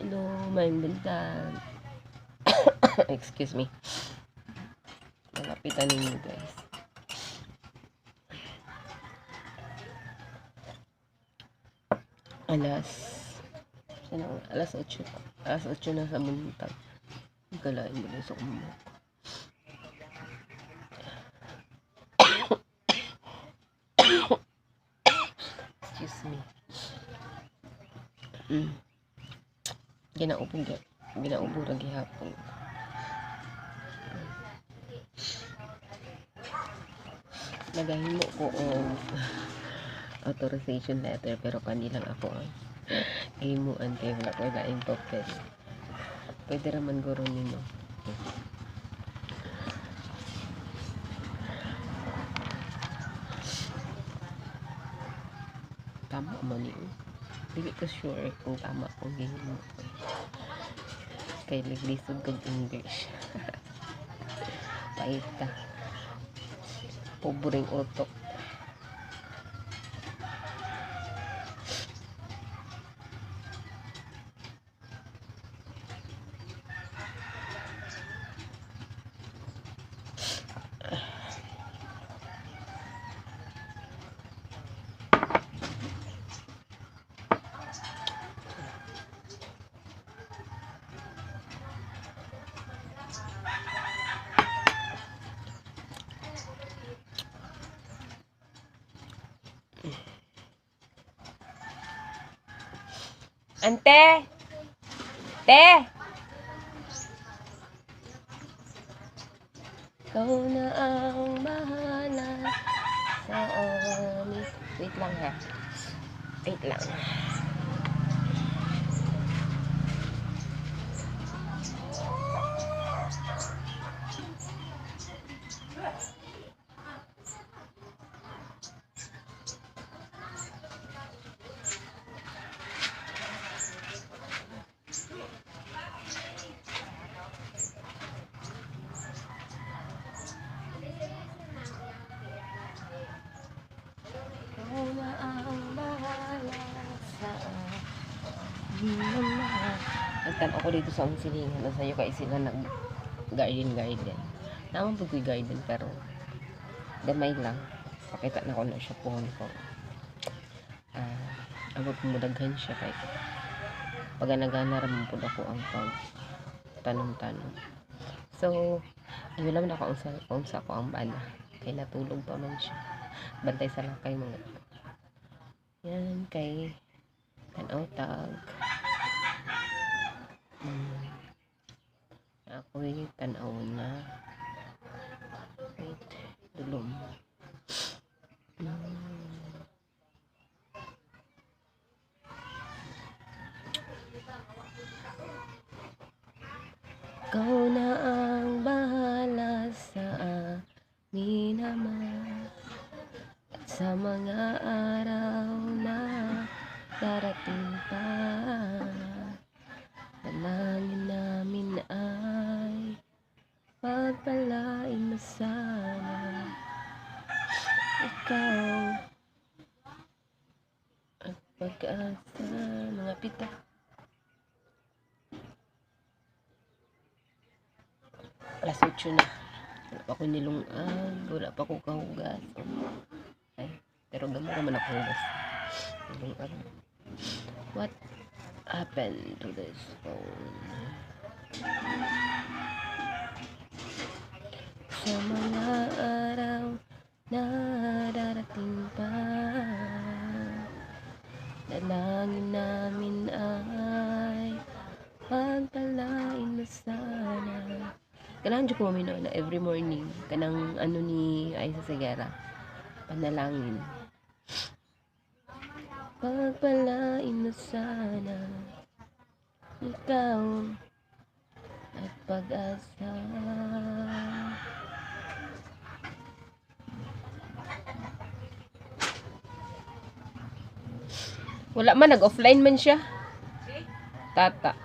Hello, mainbentan. Excuse me. Malapitan ninyo guys. Alas 8. Alas 8 na sa buntag. Kalain mo din sa kumok. Excuse me. Ginaubo ra gihapon. Nagahimo ko og authorization letter pero kanilang ako ang himuan kay wala ko laing papel. Pwede raman guro ninyo. Tama mo ni. Dili ko sure kung tama kung gihimo ko. Kay liglisod kog English. Pait ka. Pobring utok. Ante! Te! Ikaw na ang bahala sa amin. Wait lang ha. Wait lang. Ikaw na ang bahala sa amin. Nagtanong ko dito sa silingan. Nasa iyo kay sila nag-garden. Naman po ko'y garden pero damay lang. Pakita na ko na siya po ko. Abot mo daghan siya kay paganagana raman po ako ang tanong-tanong. So, ayun lang na ako sa ako ang bana. Kay natulog pa man siya. Bantay sa lakay mga. Yan kay tanaw-tag. Ako'y tanaw na. Wait, dulom. Ikaw na ang bahala sa amin naman at sa mga araw na darating pa. Dalangin namin ay pagpalain mo sana ikaw at pag-asa. Mga pita. Alas 8 na. Wala pa ko nilungan. Wala pa ko kahugas. Ay, pero gamot naman ako hugas. Nilungan. What happened to this phone? Sa mga araw na darating pa, dalangin namin ay pagpalain mo sana. Kailangan dyan ko mamino na every morning. Kanang ano ni Aisa Segara. Panalangin. Pagpalain mo sana ikaw at pag-asa. Wala man, nag-offline man siya. Tata.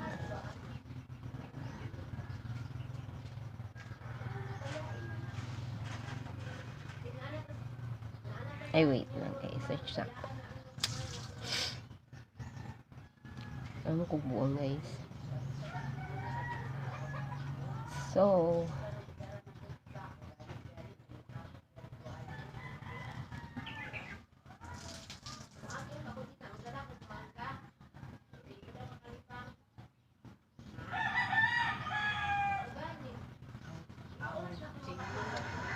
Ay, wait lang. Okay, search na. Ano kung buang guys. So,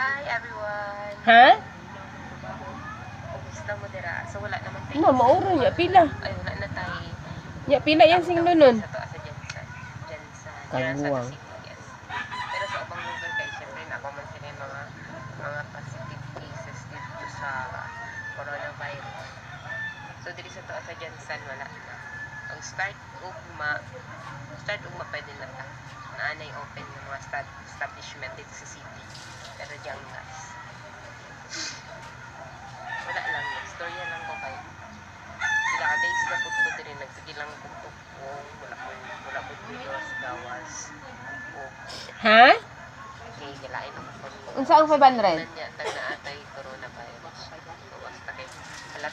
Hi everyone! ha? Kumusta mo dira? So wala naman tayo. No, mauro niya pila. Ay, wala na tayo. Nya pila yan sing lunon. Sa to sa Jensan. Jensan. Kaguwang. Yes. Pero sa ubang lugar kay syempre na man sila yung mga positive cases dito sa coronavirus. So diri sa to sa Jensan wala na. Ang start ugma pwede na ta. Naanay open yung mga establishment dito sa city. Pero diyan guys. Wala lang yun. Storya lang ko kayo. Sila ka days na po din nagsige lang kung wala po videos gawas. Ha? Okay, gilain ako po. Unsa ang 500? Nanya, tagnaatay coronavirus. So, basta kayo.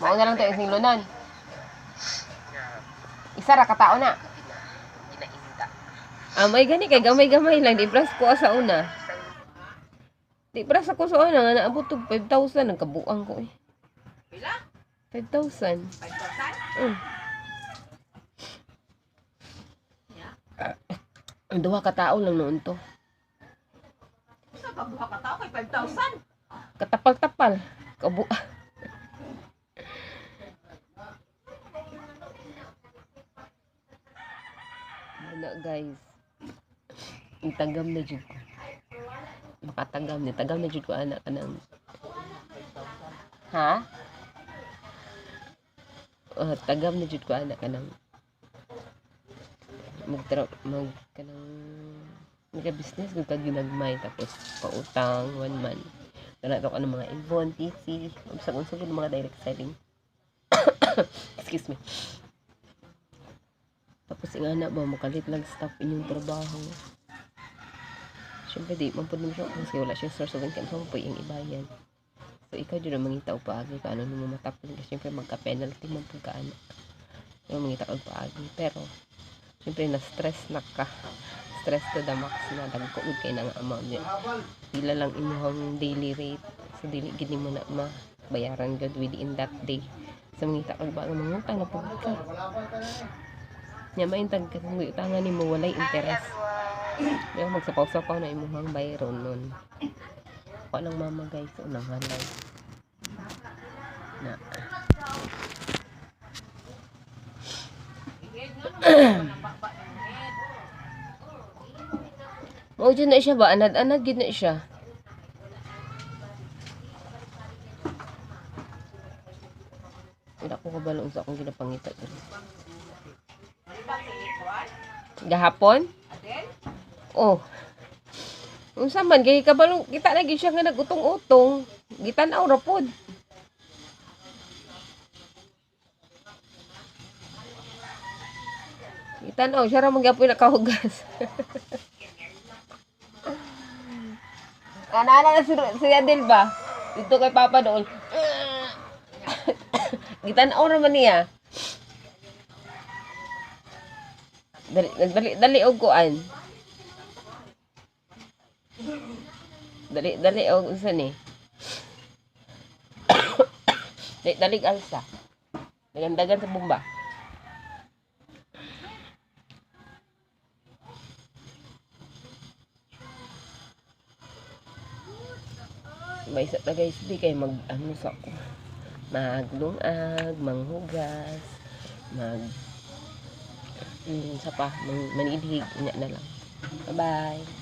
Mao na lang tayo sing lunon. Na, Isa ra ka tao na. ginainda. May gani kay gamay-gamay lang di pras ko sa una. Di pras ako sa una nga naabot og 5,000 nagkabuang ko eh. Pila? 5,000. 5,000? Ang duha ka tao lang noon to. Sa pagbuha ka tao kay 5,000? Katapal-tapal. Kabu. Ano guys. Itagam na jud ko. Makatagam ni tagam na jud ko anak kanang. Ha? Tagam na jud ko anak kanang. Mag kanang business kung kag ginagmay tapos pautang one man. Kana to kanang mga Avon, TC, unsa-unsa gud mga direct selling. Excuse me. Tapos ingana ba makalit lang staff inyong trabaho. Siyempre di man pud mo siya kasi wala siya source of income so po yung ibayan. So ikaw jud ang mangita og paagi ka ano mo matapon kasi siyempre magka-penalty man pud ka anak. Yung mangita og paagi pero siyempre na stress na ka. Stress to the max na dagko gud kay nang amount niya. Pila lang imong daily rate. So dili gid mo na mabayaran gud within that day. So mangita og ba mangutang na pud ka. Nya maintag ka kung itangan nimo walay interest. Kaya magsapaw-sapaw na imuhang bayron nun. Ako lang mama guys, unang halay. Na. Mao dyan na siya ba? Anad-anad gid na siya. Wala ko kabalo sa akong ginapangita dyan. Gahapon? Oh. Unsa man kay kabalo kita lagi siya nga nagutong-utong. Gitanaw ra pod. Gitanaw siya ra magyapoy nakahugas. Kanana na si Adel ba? Dito kay Papa doon. Gitanaw naman niya. Dali og kuan. Dali og unsa ni? Dali alsa. Dagan-dagan sa bomba. May isa ta guys, di kay mag ano sa ko. Maglungag, manghugas, sa pa, manidhig na lang. Bye-bye.